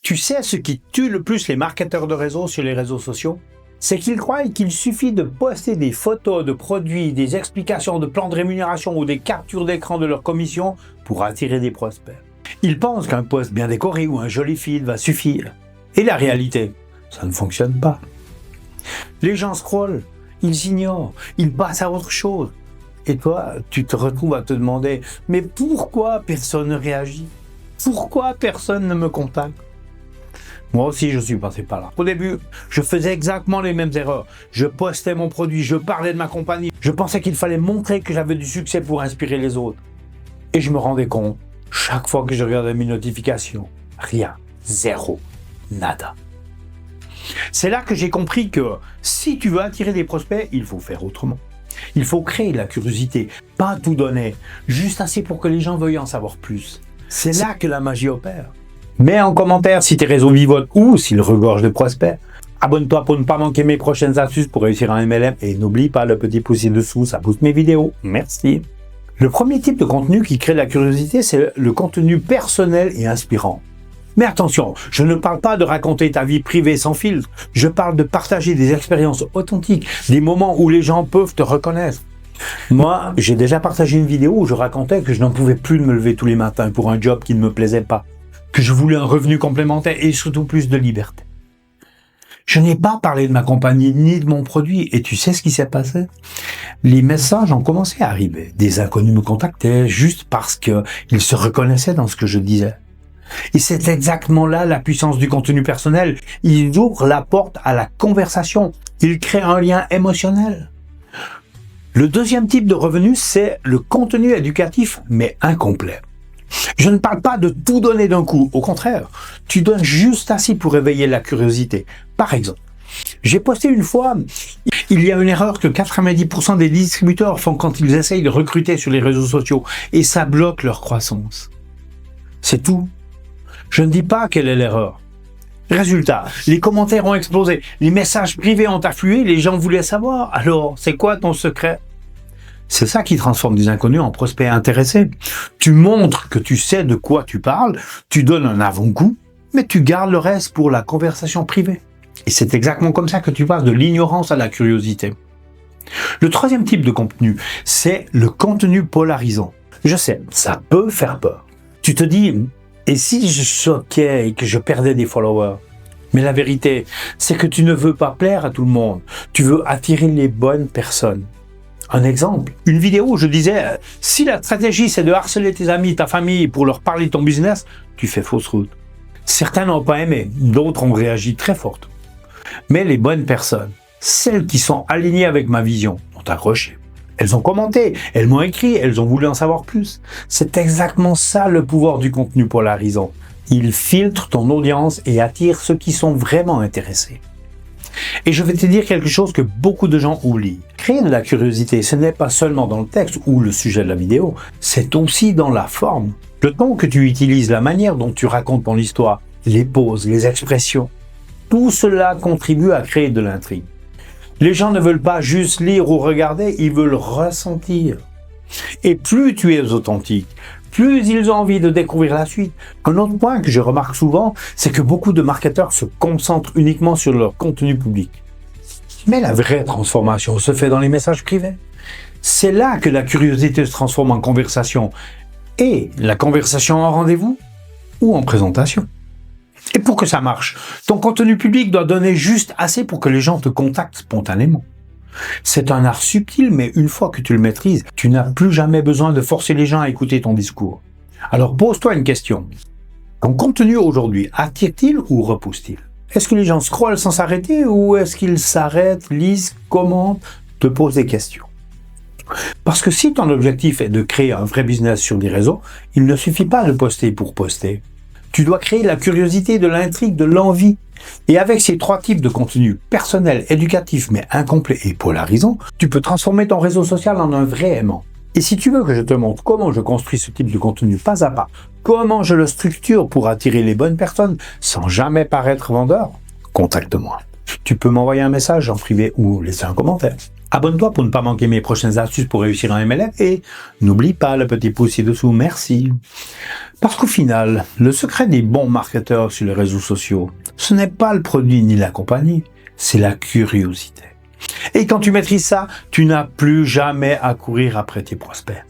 Tu sais ce qui tue le plus les marketeurs de réseau sur les réseaux sociaux? C'est qu'ils croient qu'il suffit de poster des photos de produits, des explications de plans de rémunération ou des captures d'écran de leur commission pour attirer des prospects. Ils pensent qu'un post bien décoré ou un joli feed va suffire. Et la réalité, ça ne fonctionne pas. Les gens scrollent, ils ignorent, ils passent à autre chose. Et toi, tu te retrouves à te demander « Mais pourquoi personne ne réagit? Pourquoi personne ne me contacte ?» Moi aussi, je suis passé par là. Au début, je faisais exactement les mêmes erreurs. Je postais mon produit, je parlais de ma compagnie. Je pensais qu'il fallait montrer que j'avais du succès pour inspirer les autres. Et je me rendais compte, chaque fois que je regardais mes notifications, rien, zéro, nada. C'est là que j'ai compris que si tu veux attirer des prospects, il faut faire autrement. Il faut créer de la curiosité, pas tout donner, juste assez pour que les gens veuillent en savoir plus. C'est là que la magie opère. Mets en commentaire si tes réseaux vivotent ou s'ils regorgent de prospects. Abonne-toi pour ne pas manquer mes prochaines astuces pour réussir un MLM et n'oublie pas le petit pouce dessous, ça booste mes vidéos. Merci. Le premier type de contenu qui crée de la curiosité, c'est le contenu personnel et inspirant. Mais attention, je ne parle pas de raconter ta vie privée sans filtre. Je parle de partager des expériences authentiques, des moments où les gens peuvent te reconnaître. Moi, j'ai déjà partagé une vidéo où je racontais que je n'en pouvais plus de me lever tous les matins pour un job qui ne me plaisait pas, que je voulais un revenu complémentaire et surtout plus de liberté. Je n'ai pas parlé de ma compagnie ni de mon produit et tu sais ce qui s'est passé? Les messages ont commencé à arriver. Des inconnus me contactaient juste parce qu'ils se reconnaissaient dans ce que je disais. Et c'est exactement là la puissance du contenu personnel. Il ouvre la porte à la conversation. Il crée un lien émotionnel. Le deuxième type de revenu, c'est le contenu éducatif, mais incomplet. Je ne parle pas de tout donner d'un coup. Au contraire, tu donnes juste assez pour éveiller la curiosité. Par exemple, j'ai posté une fois, il y a une erreur que 90% des distributeurs font quand ils essayent de recruter sur les réseaux sociaux et ça bloque leur croissance. C'est tout. Je ne dis pas quelle est l'erreur. Résultat, les commentaires ont explosé, les messages privés ont afflué, les gens voulaient savoir. Alors, c'est quoi ton secret? C'est ça qui transforme des inconnus en prospects intéressés. Tu montres que tu sais de quoi tu parles, tu donnes un avant-goût, mais tu gardes le reste pour la conversation privée. Et c'est exactement comme ça que tu passes de l'ignorance à la curiosité. Le troisième type de contenu, c'est le contenu polarisant. Je sais, ça peut faire peur. Tu te dis... Et si je choquais et que je perdais des followers? Mais la vérité, c'est que tu ne veux pas plaire à tout le monde. Tu veux attirer les bonnes personnes. Un exemple, une vidéo où je disais, si la stratégie c'est de harceler tes amis, ta famille pour leur parler de ton business, tu fais fausse route. Certains n'ont pas aimé, d'autres ont réagi très fort. Mais les bonnes personnes, celles qui sont alignées avec ma vision, ont accroché. Elles ont commenté, elles m'ont écrit, elles ont voulu en savoir plus. C'est exactement ça le pouvoir du contenu polarisant. Il filtre ton audience et attire ceux qui sont vraiment intéressés. Et je vais te dire quelque chose que beaucoup de gens oublient. Créer de la curiosité, ce n'est pas seulement dans le texte ou le sujet de la vidéo, c'est aussi dans la forme. Le ton que tu utilises, la manière dont tu racontes ton histoire, les pauses, les expressions, tout cela contribue à créer de l'intrigue. Les gens ne veulent pas juste lire ou regarder, ils veulent ressentir. Et plus tu es authentique, plus ils ont envie de découvrir la suite. Un autre point que je remarque souvent, c'est que beaucoup de marketeurs se concentrent uniquement sur leur contenu public. Mais la vraie transformation se fait dans les messages privés. C'est là que la curiosité se transforme en conversation. Et la conversation en rendez-vous ou en présentation. Et pour que ça marche, ton contenu public doit donner juste assez pour que les gens te contactent spontanément. C'est un art subtil, mais une fois que tu le maîtrises, tu n'as plus jamais besoin de forcer les gens à écouter ton discours. Alors pose-toi une question. Ton contenu aujourd'hui attire-t-il ou repousse-t-il? Est-ce que les gens scrollent sans s'arrêter ou est-ce qu'ils s'arrêtent, lisent, commentent, te posent des questions? Parce que si ton objectif est de créer un vrai business sur les réseaux, il ne suffit pas de poster pour poster. Tu dois créer la curiosité, de l'intrigue, de l'envie. Et avec ces trois types de contenu, personnel, éducatif, mais incomplet et polarisant, tu peux transformer ton réseau social en un vrai aimant. Et si tu veux que je te montre comment je construis ce type de contenu pas à pas, comment je le structure pour attirer les bonnes personnes sans jamais paraître vendeur, contacte-moi. Tu peux m'envoyer un message en privé ou laisser un commentaire. Abonne-toi pour ne pas manquer mes prochaines astuces pour réussir en MLM et n'oublie pas le petit pouce ci-dessous, merci. Parce qu'au final, le secret des bons marketeurs sur les réseaux sociaux, ce n'est pas le produit ni la compagnie, c'est la curiosité. Et quand tu maîtrises ça, tu n'as plus jamais à courir après tes prospects.